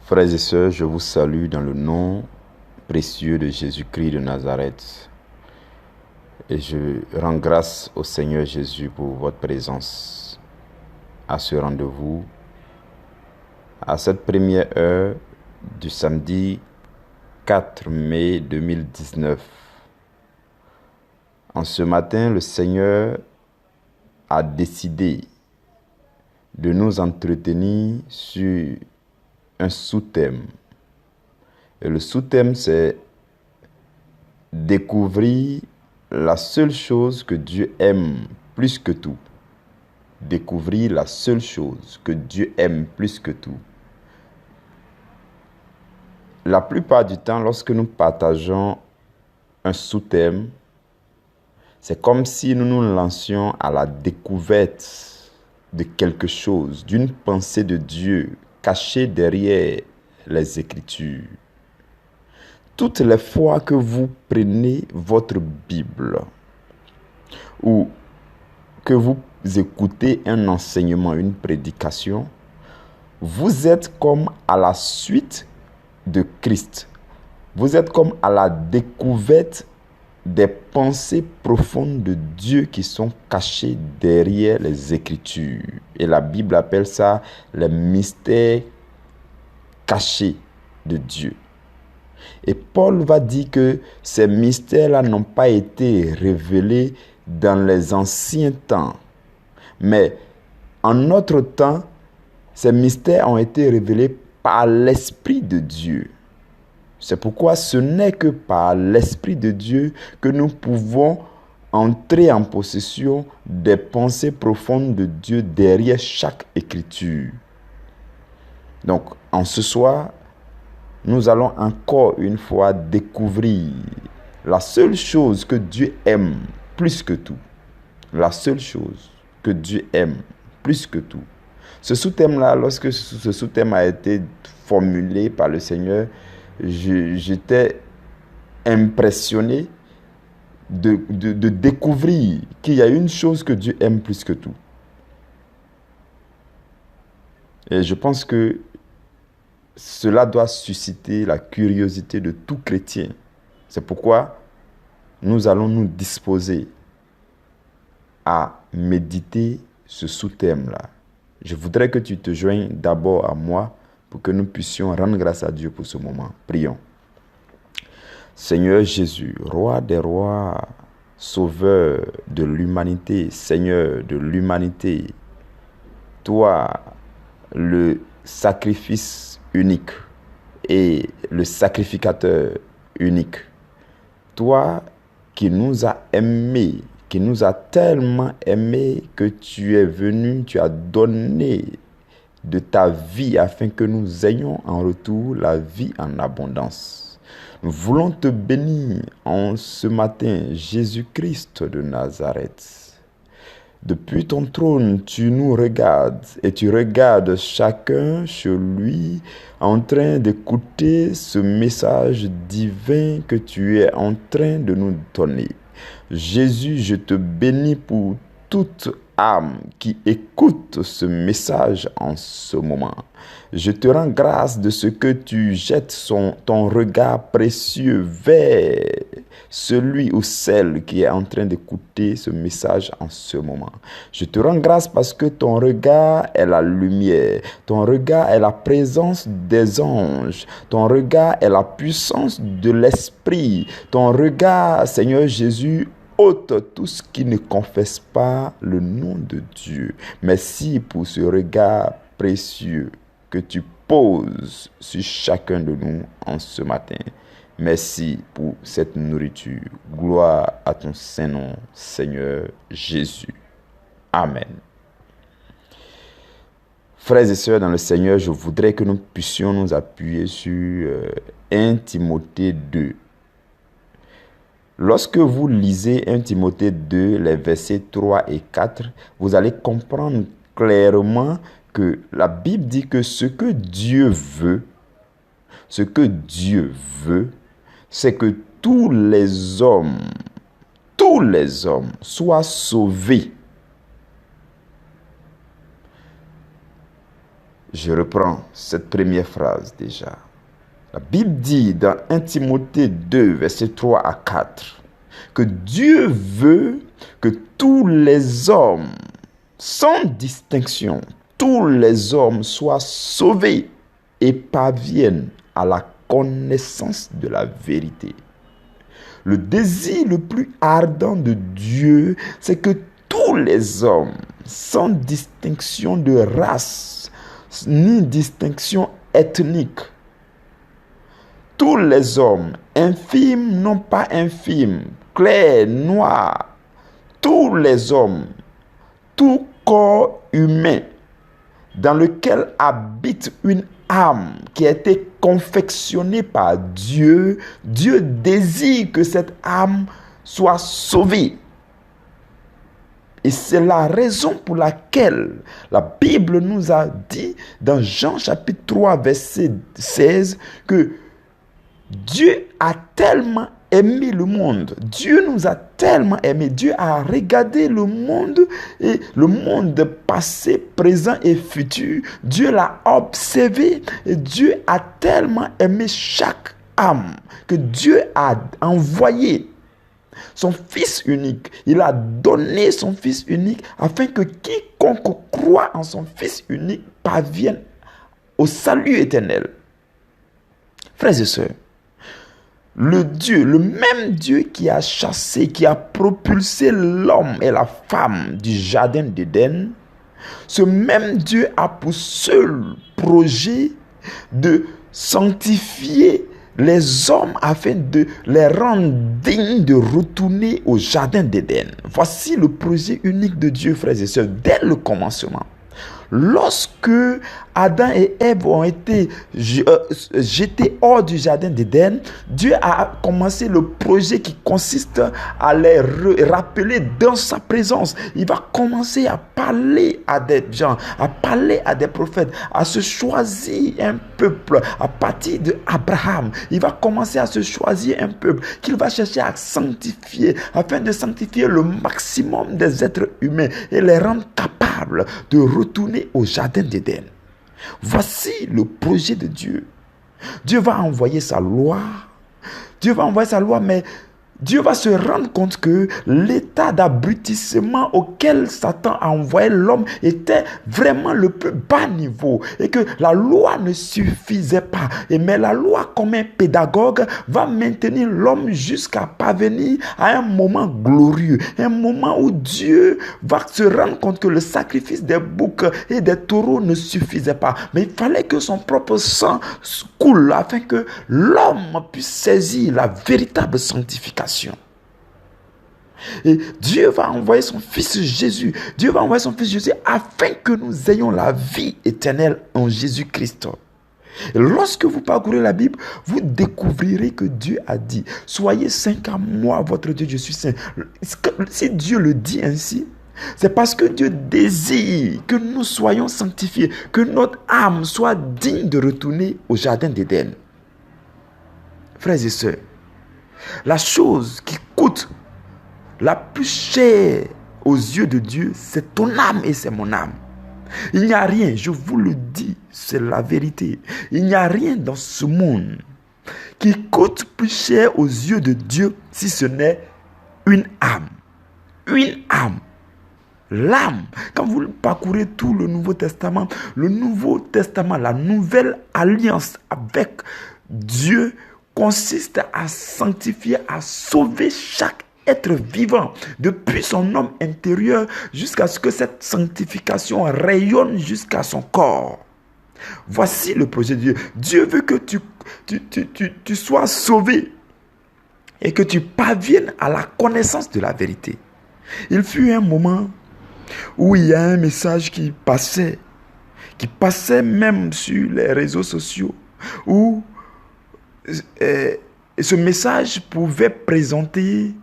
Frères et sœurs, je vous salue dans le nom précieux de Jésus-Christ de Nazareth. Et je rends grâce au Seigneur Jésus pour votre présence à ce rendez-vous, à cette première heure du samedi 4 mai 2019. En ce matin, le Seigneur a décidé de nous entretenir sur un sous-thème. Et le sous-thème, c'est découvrir la seule chose que Dieu aime plus que tout. Découvrir la seule chose que Dieu aime plus que tout. La plupart du temps, lorsque nous partageons un sous-thème, c'est comme si nous nous lancions à la découverte de quelque chose, d'une pensée de Dieu cachée derrière les Écritures. Toutes les fois que vous prenez votre Bible ou que vous écoutez un enseignement, une prédication, vous êtes comme à la suite de Christ. Vous êtes comme à la découverte des pensées profondes de Dieu qui sont cachées derrière les Écritures. Et la Bible appelle ça les mystères cachés de Dieu. Et Paul va dire que ces mystères-là n'ont pas été révélés dans les anciens temps. Mais en notre temps, ces mystères ont été révélés par l'Esprit de Dieu. C'est pourquoi ce n'est que par l'Esprit de Dieu que nous pouvons entrer en possession des pensées profondes de Dieu derrière chaque écriture. Donc, en ce soir, nous allons encore une fois découvrir la seule chose que Dieu aime plus que tout. La seule chose que Dieu aime plus que tout. Ce sous-thème-là, lorsque ce sous-thème a été formulé par le Seigneur, j'étais impressionné de découvrir qu'il y a une chose que Dieu aime plus que tout. Et je pense que cela doit susciter la curiosité de tout chrétien. C'est pourquoi nous allons nous disposer à méditer ce sous-thème-là. Je voudrais que tu te joignes d'abord à moi pour que nous puissions rendre grâce à Dieu pour ce moment. Prions. Seigneur Jésus, roi des rois, sauveur de l'humanité, Seigneur de l'humanité, toi, le sacrifice unique et le sacrificateur unique, toi qui nous as aimés, qui nous as tellement aimés que tu es venu, tu as donné de ta vie afin que nous ayons en retour la vie en abondance. Nous voulons te bénir en ce matin, Jésus-Christ de Nazareth. Depuis ton trône, tu nous regardes et tu regardes chacun chez lui en train d'écouter ce message divin que tu es en train de nous donner. Jésus, je te bénis pour toute âme qui écoute ce message en ce moment. Je te rends grâce de ce que tu jettes ton regard précieux vers celui ou celle qui est en train d'écouter ce message en ce moment. Je te rends grâce parce que ton regard est la lumière, ton regard est la présence des anges, ton regard est la puissance de l'Esprit, ton regard, Seigneur Jésus, ôte tout ce qui ne confesse pas le nom de Dieu. Merci pour ce regard précieux que tu poses sur chacun de nous en ce matin. Merci pour cette nourriture. Gloire à ton Saint-Nom, Seigneur Jésus. Amen. Frères et sœurs dans le Seigneur, je voudrais que nous puissions nous appuyer sur 1 Timothée 2. Lorsque vous lisez 1 Timothée 2, les versets 3 et 4, vous allez comprendre clairement que la Bible dit que ce que Dieu veut, c'est que tous les hommes soient sauvés. Je reprends cette première phrase déjà. La Bible dit dans 1 Timothée 2, versets 3 à 4, que Dieu veut que tous les hommes, sans distinction, tous les hommes soient sauvés et parviennent à la connaissance de la vérité. Le désir le plus ardent de Dieu, c'est que tous les hommes, sans distinction de race, ni distinction ethnique, tous les hommes, infimes, non pas infimes, clairs, noirs, tous les hommes, tout corps humain dans lequel habite une âme qui a été confectionnée par Dieu, Dieu désire que cette âme soit sauvée. Et c'est la raison pour laquelle la Bible nous a dit dans Jean chapitre 3 verset 16 que Dieu a tellement aimé le monde. Dieu nous a tellement aimé. Dieu a regardé le monde et le monde passé, présent et futur. Dieu l'a observé et Dieu a tellement aimé chaque âme que Dieu a envoyé son Fils unique. Il a donné son Fils unique afin que quiconque croit en son Fils unique parvienne au salut éternel. Frères et sœurs, le même Dieu qui a chassé, qui a propulsé l'homme et la femme du jardin d'Éden, ce même Dieu a pour seul projet de sanctifier les hommes afin de les rendre dignes de retourner au jardin d'Éden. Voici le projet unique de Dieu, frères et sœurs, dès le commencement. Lorsque Adam et Ève ont été jetés hors du jardin d'Éden, Dieu a commencé le projet qui consiste à les rappeler dans sa présence. Il va commencer à parler à des gens, à parler à des prophètes, à se choisir un peuple à partir d'Abraham. Il va commencer à se choisir un peuple qu'il va chercher à sanctifier afin de sanctifier le maximum des êtres humains et les rendre capables de retourner au jardin d'Éden. Voici le projet de Dieu. Dieu va envoyer sa loi. Dieu va envoyer sa loi, mais Dieu va se rendre compte que l'état d'abrutissement auquel Satan a envoyé l'homme était vraiment le plus bas niveau et que la loi ne suffisait pas. Mais la loi, comme un pédagogue, va maintenir l'homme jusqu'à parvenir à un moment glorieux, un moment où Dieu va se rendre compte que le sacrifice des boucs et des taureaux ne suffisait pas. Mais il fallait que son propre sang coule afin que l'homme puisse saisir la véritable sanctification. Et Dieu va envoyer son Fils Jésus. Dieu va envoyer son Fils Jésus afin que nous ayons la vie éternelle en Jésus-Christ. Et lorsque vous parcourez la Bible, vous découvrirez que Dieu a dit: soyez saints car moi, votre Dieu, je suis saint. Si Dieu le dit ainsi, c'est parce que Dieu désire que nous soyons sanctifiés, que notre âme soit digne de retourner au jardin d'Éden. Frères et sœurs, la chose qui coûte la plus chère aux yeux de Dieu, c'est ton âme et c'est mon âme. Il n'y a rien, je vous le dis, c'est la vérité. Il n'y a rien dans ce monde qui coûte plus cher aux yeux de Dieu si ce n'est une âme. Une âme. L'âme. Quand vous parcourez tout le Nouveau Testament, la nouvelle alliance avec Dieu consiste à sanctifier, à sauver chaque être vivant depuis son homme intérieur jusqu'à ce que cette sanctification rayonne jusqu'à son corps. Voici le projet de Dieu. Dieu veut que tu sois sauvé et que tu parviennes à la connaissance de la vérité. Il fut un moment où il y a un message qui passait même sur les réseaux sociaux, où ce message pouvait présenter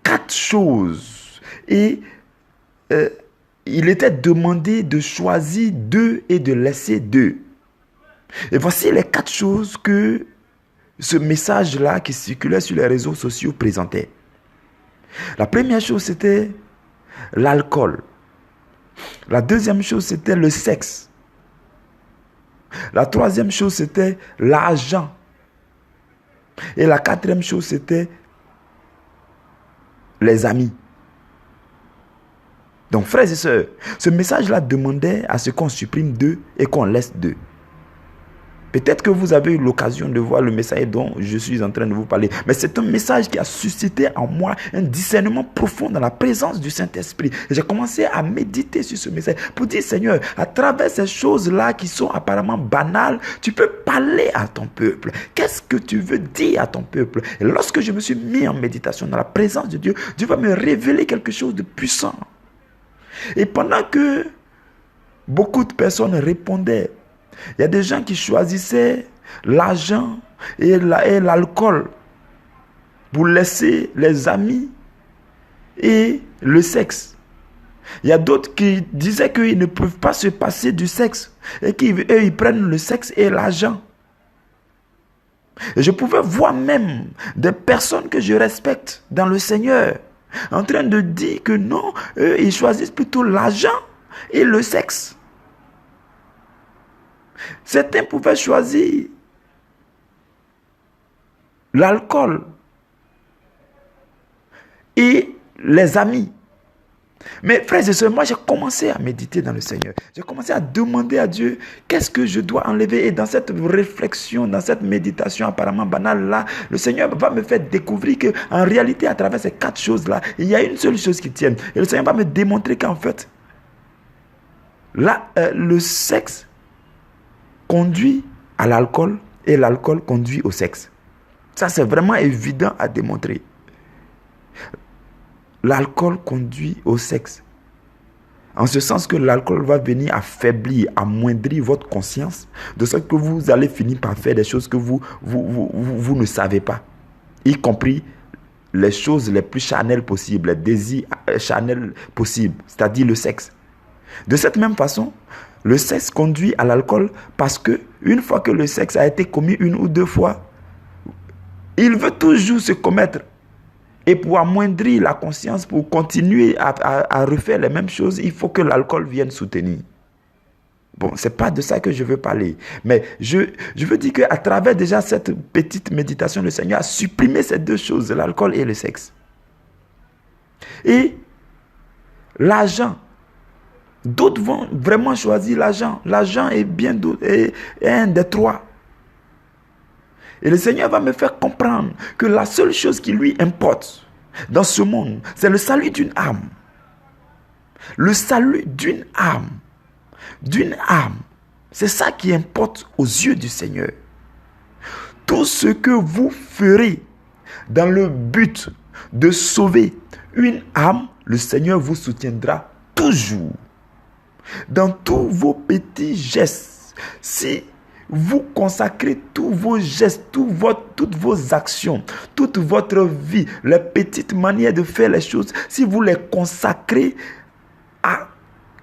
4 choses et il était demandé de choisir 2 et de laisser 2. Et voici les 4 choses que ce message-là qui circulait sur les réseaux sociaux présentait. La première chose, c'était l'alcool. La deuxième chose, c'était le sexe. La troisième chose, c'était l'argent. Et la quatrième chose, c'était les amis. Donc, frères et sœurs, ce message-là demandait à ce qu'on supprime 2 et qu'on laisse 2. Peut-être que vous avez eu l'occasion de voir le message dont je suis en train de vous parler. Mais c'est un message qui a suscité en moi un discernement profond dans la présence du Saint-Esprit. Et j'ai commencé à méditer sur ce message pour dire, Seigneur, à travers ces choses-là qui sont apparemment banales, tu peux parler à ton peuple. Qu'est-ce que tu veux dire à ton peuple? Et lorsque je me suis mis en méditation dans la présence de Dieu, Dieu va me révéler quelque chose de puissant. Et pendant que beaucoup de personnes répondaient, il y a des gens qui choisissaient l'argent et l'alcool pour laisser les amis et le sexe. Il y a d'autres qui disaient qu'ils ne peuvent pas se passer du sexe et qu'ils prennent le sexe et l'argent. Et je pouvais voir même des personnes que je respecte dans le Seigneur en train de dire que non, eux, ils choisissent plutôt l'argent et le sexe. Certains pouvaient choisir l'alcool et les amis. Mais frères et sœurs, moi j'ai commencé à méditer dans le Seigneur. J'ai commencé à demander à Dieu qu'est-ce que je dois enlever. Et dans cette réflexion, dans cette méditation apparemment banale là, le Seigneur va me faire découvrir qu'en réalité, à travers ces 4 choses là, il y a une seule chose qui tienne. Et le Seigneur va me démontrer qu'en fait, là, le sexe conduit à l'alcool et l'alcool conduit au sexe. Ça, c'est vraiment évident à démontrer. L'alcool conduit au sexe. En ce sens que l'alcool va venir affaiblir, amoindrir votre conscience, de sorte que vous allez finir par faire des choses que vous ne savez pas. Y compris les choses les plus charnelles possibles, les désirs charnels possibles, c'est-à-dire le sexe. De cette même façon, le sexe conduit à l'alcool parce que une fois que le sexe a été commis 1 ou 2 fois, il veut toujours se commettre. Et pour amoindrir la conscience, pour continuer à refaire les mêmes choses, il faut que l'alcool vienne soutenir. Bon, ce n'est pas de ça que je veux parler. Mais je veux dire qu'à travers déjà cette petite méditation, le Seigneur a supprimé ces 2 choses, l'alcool et le sexe. Et l'argent. D'autres vont vraiment choisir l'argent. L'argent est bien d'autres, est un des 3. Et le Seigneur va me faire comprendre que la seule chose qui lui importe dans ce monde, c'est le salut d'une âme. Le salut d'une âme. D'une âme. C'est ça qui importe aux yeux du Seigneur. Tout ce que vous ferez dans le but de sauver une âme, le Seigneur vous soutiendra toujours. Dans tous vos petits gestes, si vous consacrez tous vos gestes, toutes vos actions, toute votre vie, les petites manières de faire les choses, si vous les consacrez à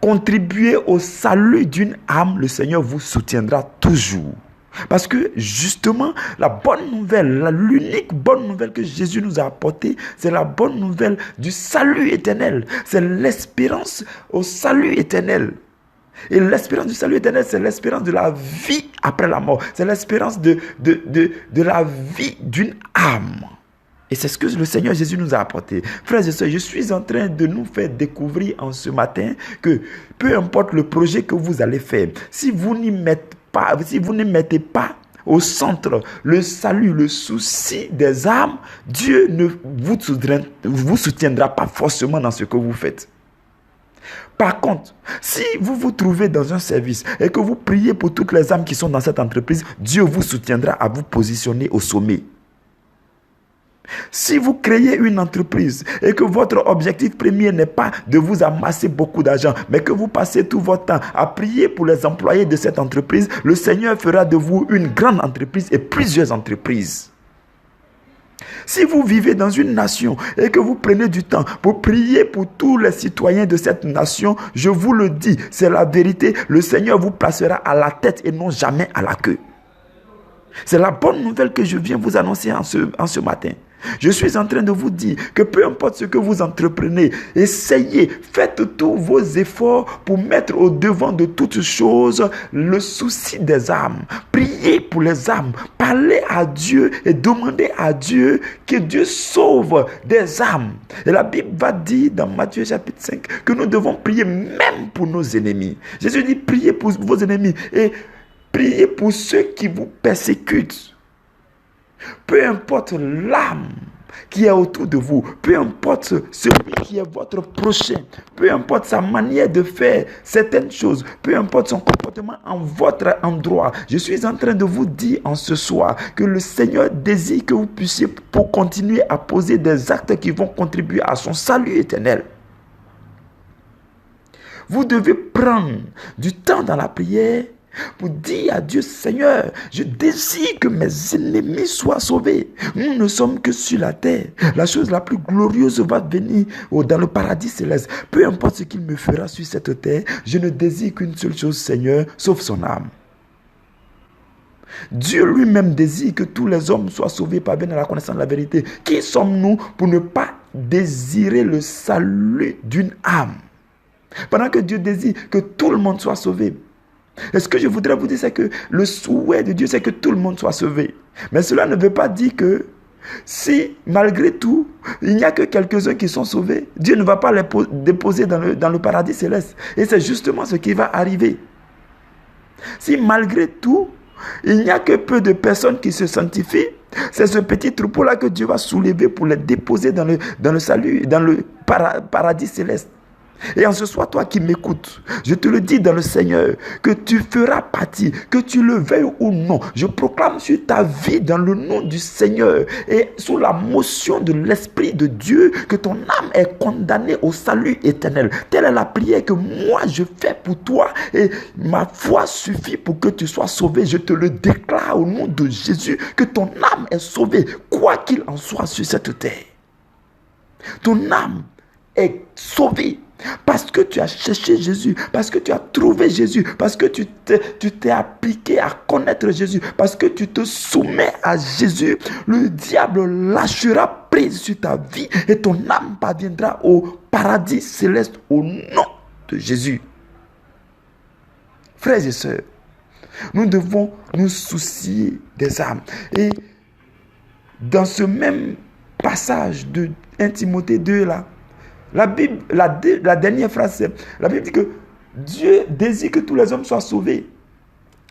contribuer au salut d'une âme, le Seigneur vous soutiendra toujours. Parce que justement, la bonne nouvelle, l'unique bonne nouvelle que Jésus nous a apportée, c'est la bonne nouvelle du salut éternel. C'est l'espérance au salut éternel. Et l'espérance du salut éternel, c'est l'espérance de la vie après la mort. C'est l'espérance de la vie d'une âme. Et c'est ce que le Seigneur Jésus nous a apporté. Frères et sœurs, je suis en train de nous faire découvrir en ce matin que peu importe le projet que vous allez faire, si vous ne mettez pas au centre le salut, le souci des âmes, Dieu ne vous soutiendra pas forcément dans ce que vous faites. Par contre, si vous vous trouvez dans un service et que vous priez pour toutes les âmes qui sont dans cette entreprise, Dieu vous soutiendra à vous positionner au sommet. Si vous créez une entreprise et que votre objectif premier n'est pas de vous amasser beaucoup d'argent, mais que vous passez tout votre temps à prier pour les employés de cette entreprise, le Seigneur fera de vous une grande entreprise et plusieurs entreprises. Si vous vivez dans une nation et que vous prenez du temps pour prier pour tous les citoyens de cette nation, je vous le dis, c'est la vérité, le Seigneur vous placera à la tête et non jamais à la queue. C'est la bonne nouvelle que je viens vous annoncer en ce matin. Je suis en train de vous dire que peu importe ce que vous entreprenez, essayez, faites tous vos efforts pour mettre au devant de toutes choses le souci des âmes. Priez pour les âmes, parlez à Dieu et demandez à Dieu que Dieu sauve des âmes. Et la Bible va dire dans Matthieu chapitre 5 que nous devons prier même pour nos ennemis. Jésus dit priez pour vos ennemis et priez pour ceux qui vous persécutent. Peu importe l'âme qui est autour de vous, peu importe celui qui est votre prochain, peu importe sa manière de faire certaines choses, peu importe son comportement en votre endroit, je suis en train de vous dire en ce soir que le Seigneur désire que vous puissiez pour continuer à poser des actes qui vont contribuer à son salut éternel. Vous devez prendre du temps dans la prière pour dire à Dieu, Seigneur, je désire que mes ennemis soient sauvés. Nous ne sommes que sur la terre. La chose la plus glorieuse va venir dans le paradis céleste. Peu importe ce qu'il me fera sur cette terre, je ne désire qu'une seule chose, Seigneur, sauf son âme. Dieu lui-même désire que tous les hommes soient sauvés, parviennent à la connaissance de la vérité. Qui sommes-nous pour ne pas désirer le salut d'une âme? Pendant que Dieu désire que tout le monde soit sauvé. Et ce que je voudrais vous dire, c'est que le souhait de Dieu, c'est que tout le monde soit sauvé. Mais cela ne veut pas dire que si, malgré tout, il n'y a que quelques-uns qui sont sauvés, Dieu ne va pas les déposer dans le paradis céleste. Et c'est justement ce qui va arriver. Si, malgré tout, il n'y a que peu de personnes qui se sanctifient, c'est ce petit troupeau-là que Dieu va soulever pour les déposer dans le salut, dans le paradis céleste. Et en ce soir, toi qui m'écoutes, je te le dis dans le Seigneur, que tu feras partie, que tu le veuilles ou non. Je proclame sur ta vie dans le nom du Seigneur et sous la motion de l'Esprit de Dieu, que ton âme est condamnée au salut éternel. Telle est la prière que moi je fais pour toi et ma foi suffit pour que tu sois sauvé. Je te le déclare au nom de Jésus, que ton âme est sauvée, quoi qu'il en soit sur cette terre. Ton âme est sauvée. Parce que tu as cherché Jésus, parce que tu as trouvé Jésus, parce que tu t'es appliqué à connaître Jésus, parce que tu te soumets à Jésus, le diable lâchera prise sur ta vie et ton âme parviendra au paradis céleste au nom de Jésus. Frères et sœurs, nous devons nous soucier des âmes. Et dans ce même passage de 1 Timothée 2 là, la Bible, la dernière phrase, la Bible dit que Dieu désire que tous les hommes soient sauvés.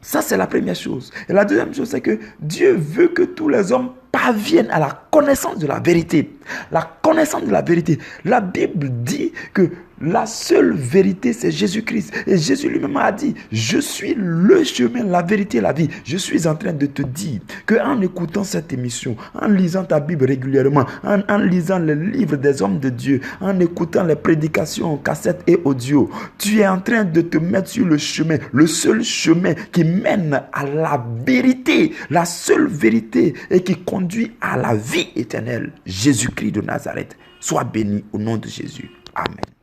Ça, c'est la première chose. Et la deuxième chose, c'est que Dieu veut que tous les hommes parviennent à la connaissance de la vérité. La connaissance de la vérité. La Bible dit que la seule vérité, c'est Jésus-Christ. Et Jésus lui-même a dit, je suis le chemin, la vérité et la vie. Je suis en train de te dire qu'en écoutant cette émission, en lisant ta Bible régulièrement, en lisant les livres des hommes de Dieu, en écoutant les prédications, cassettes et audio, tu es en train de te mettre sur le chemin, le seul chemin qui mène à la vérité, la seule vérité et qui conduit à la vie éternelle. Jésus-Christ de Nazareth. Sois béni au nom de Jésus. Amen.